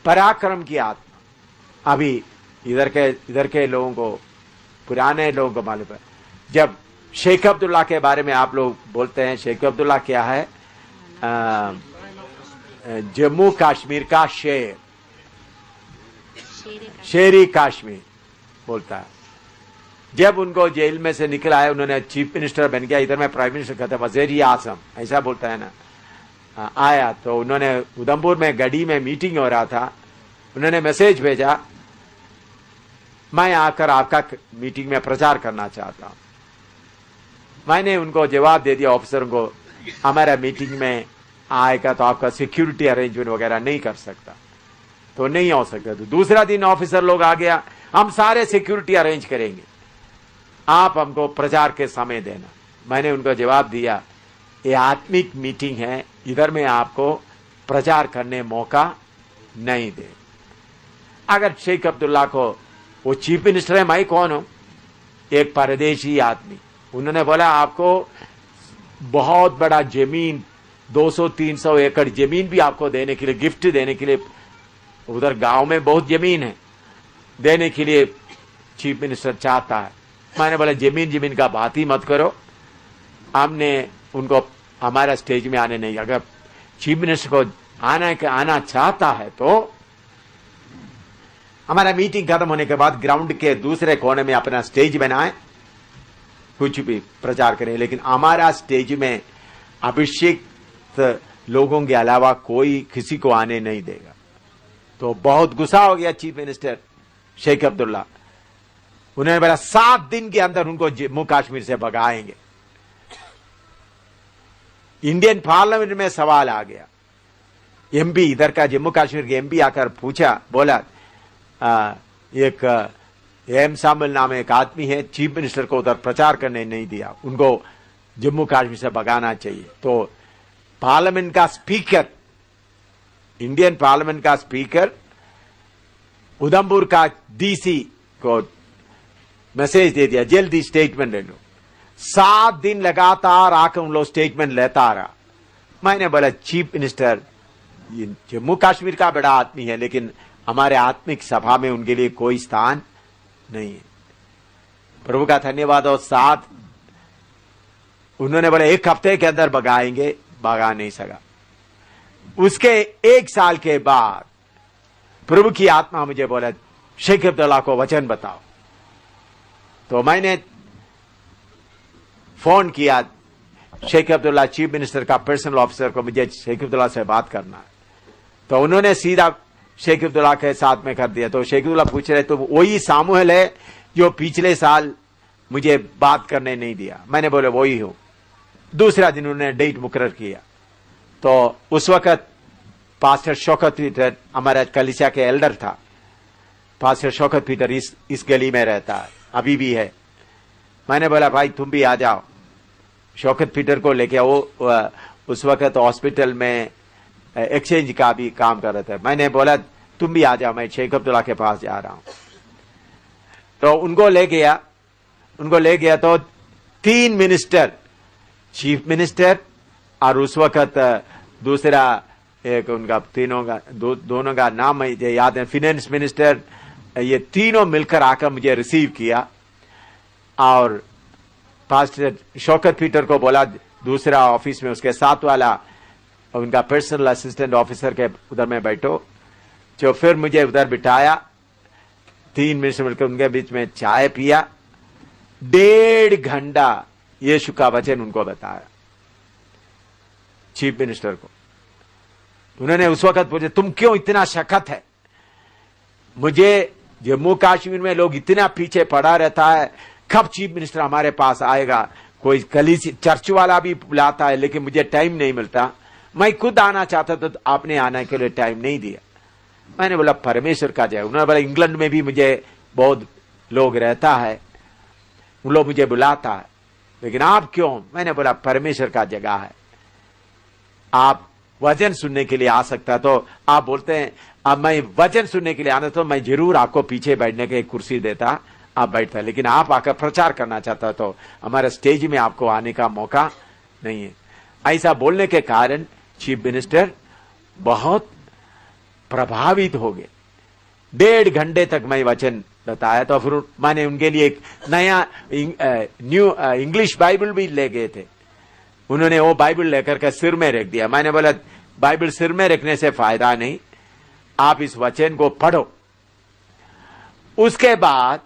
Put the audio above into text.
पराक्रम की आत्मा। अभी इधर के लोगों को, पुराने लोगों को मालूम है। जब शेख अब्दुल्ला के बारे में आप लोग बोलते हैं, शेख अब्दुल्ला क्या है? जम्मू कश्मीर का शेर, शेरी कश्मीर बोलता है। जब उनको जेल में से निकला है, उन्होंने चीफ मिनिस्टर बन गया, इधर में प्राइम मिनिस्टर कहता है वज़ीर आज़म, ऐसा बोलता है ना। आया तो उन्होंने उधमपुर में गढ़ी में मीटिंग हो रहा था, उन्होंने मैसेज भेजा, मैं आकर आपका मीटिंग में प्रचार करना चाहता हूं। मैंने उनको जवाब दे दिया ऑफिसरों को, हमारा मीटिंग में आएगा तो आपका सिक्योरिटी अरेंजमेंट वगैरह नहीं कर सकता, तो नहीं हो सकता। तो दूसरा दिन ऑफिसर लोग आ गया, हम सारे सिक्योरिटी अरेंज करेंगे, आप हमको प्रचार के समय देना। मैंने उनको जवाब दिया, ये आत्मिक मीटिंग है, इधर में आपको प्रचार करने मौका नहीं दे। अगर शेख अब्दुल्ला को, वो चीफ मिनिस्टर है, मैं कौन हूं? एक परदेशी आदमी। उन्होंने बोला आपको बहुत बड़ा जमीन, 200-300 एकड़ जमीन भी आपको देने के लिए, गिफ्ट देने के लिए, उधर गांव में बहुत जमीन है, देने के लिए चीफ मिनिस्टर चाहता है। मैंने बोला जमीन का बात ही मत करो, हमने उनको हमारा स्टेज में आने नहीं। अगर चीफ मिनिस्टर को आना चाहता है तो हमारा मीटिंग खत्म होने के बाद ग्राउंड के दूसरे कोने में अपना स्टेज बनाए, कुछ भी प्रचार करें, लेकिन हमारा स्टेज में अभिषेक लोगों के अलावा कोई किसी को आने नहीं देगा। तो बहुत गुस्सा हो गया चीफ मिनिस्टर शेख अब्दुल्ला। उन्होंने बोला 7 दिन के अंदर उनको जम्मू कश्मीर से भगाएंगे। इंडियन पार्लियामेंट में सवाल आ गया, एमपी, इधर का जम्मू कश्मीर के एमपी आकर पूछा, बोला एक एम सामिल नाम एक आदमी है, चीफ मिनिस्टर को उधर प्रचार करने नहीं दिया, उनको जम्मू कश्मीर से भगाना चाहिए। तो पार्लियामेंट का स्पीकर, इंडियन पार्लियामेंट का स्पीकर उधमपुर का डीसी को मैसेज दे दिया, जल्दी स्टेटमेंट ले लो। 7 दिन लगातार आकर उन लोग स्टेटमेंट लेता रहा। मैंने बोला चीफ मिनिस्टर जम्मू कश्मीर का बड़ा आदमी है, लेकिन हमारे आत्मिक सभा में उनके लिए कोई स्थान नहीं है। प्रभु का धन्यवाद। और 7 उन्होंने बोला 1 हफ्ते के अंदर भगाएंगे, भगा नहीं सका। उसके 1 साल के बाद प्रभु की आत्मा मुझे बोला शेख अब्दुल्ला को वचन बताओ। तो मैंने फोन किया, शेख अब्दुल्ला चीफ मिनिस्टर का पर्सनल ऑफिसर को, मुझे शेख अब्दुल्ला से बात करना है। तो उन्होंने सीधा शेख अब्दुल्ला के साथ में कर दिया। तो शेख अब्दुल्ला पूछ रहे, तो वही सामूहल है जो पिछले साल मुझे बात करने नहीं दिया? मैंने बोला वही हूं। दूसरा दिन उन्होंने डेट मुकर्रर किया। तो उस वक्त पास्टर शौकत पीटर, हमारा कलीसिया के एल्डर था, पास्टर शौकत पीटर इस गली में रहता है, अभी भी है। मैंने बोला भाई तुम भी आ जाओ। शौकत पीटर को लेके, वो उस वक्त हॉस्पिटल में एक्सचेंज का भी काम कर रहे थे। मैंने बोला तुम भी आ जाओ, मैं शेख अब्दुल्ला के पास जा रहा हूं। तो उनको ले गया तो 3 मिनिस्टर, चीफ मिनिस्टर और उस वक्त दूसरा एक उनका, तीनों का दोनों का नाम मुझे याद है, फिनेंस मिनिस्टर, ये तीनों मिलकर आकर मुझे रिसीव किया। और पास्टर शौकत पीटर को बोला दूसरा ऑफिस में, उसके साथ वाला उनका पर्सनल असिस्टेंट ऑफिसर के उधर में बैठो। जो फिर मुझे उधर बिठाया, 3 मिनट मिलकर उनके बीच में चाय पिया, 1.5 घंटा यीशु का वचन उनको बताया चीफ मिनिस्टर को। उन्होंने उस वक्त पूछा तुम क्यों इतना सख्त है? मुझे जम्मू कश्मीर में लोग इतना पीछे पड़ा रहता है, कब चीफ मिनिस्टर हमारे पास आएगा? कोई कलीसिया चर्च वाला भी बुलाता है, लेकिन मुझे टाइम नहीं मिलता। मैं खुद आना चाहता तो आपने आने के लिए टाइम नहीं दिया। मैंने बोला परमेश्वर का जय। उन्होंने बोला इंग्लैंड में भी मुझे बहुत लोग रहता है, उन लोग मुझे बुलाता है, लेकिन आप क्यों? मैंने बोला परमेश्वर का जगह है, आप वचन सुनने के लिए आ सकता। तो आप बोलते हैं अब मैं वचन सुनने के लिए आना, तो मैं जरूर आपको पीछे बैठने की कुर्सी देता, आप बैठता, लेकिन आप आकर प्रचार करना चाहता तो हमारे स्टेज में आपको आने का मौका नहीं है। ऐसा बोलने के कारण चीफ मिनिस्टर बहुत प्रभावित हो गए। 1.5 घंटे तक मैं वचन बताया, तो फिर मैंने उनके लिए एक नया न्यू इंग्लिश बाइबल भी ले गए थे। उन्होंने वो बाइबल लेकर के सिर में रख दिया। मैंने बोला बाइबल सिर में रखने से फायदा नहीं, आप इस वचन को पढ़ो। उसके बाद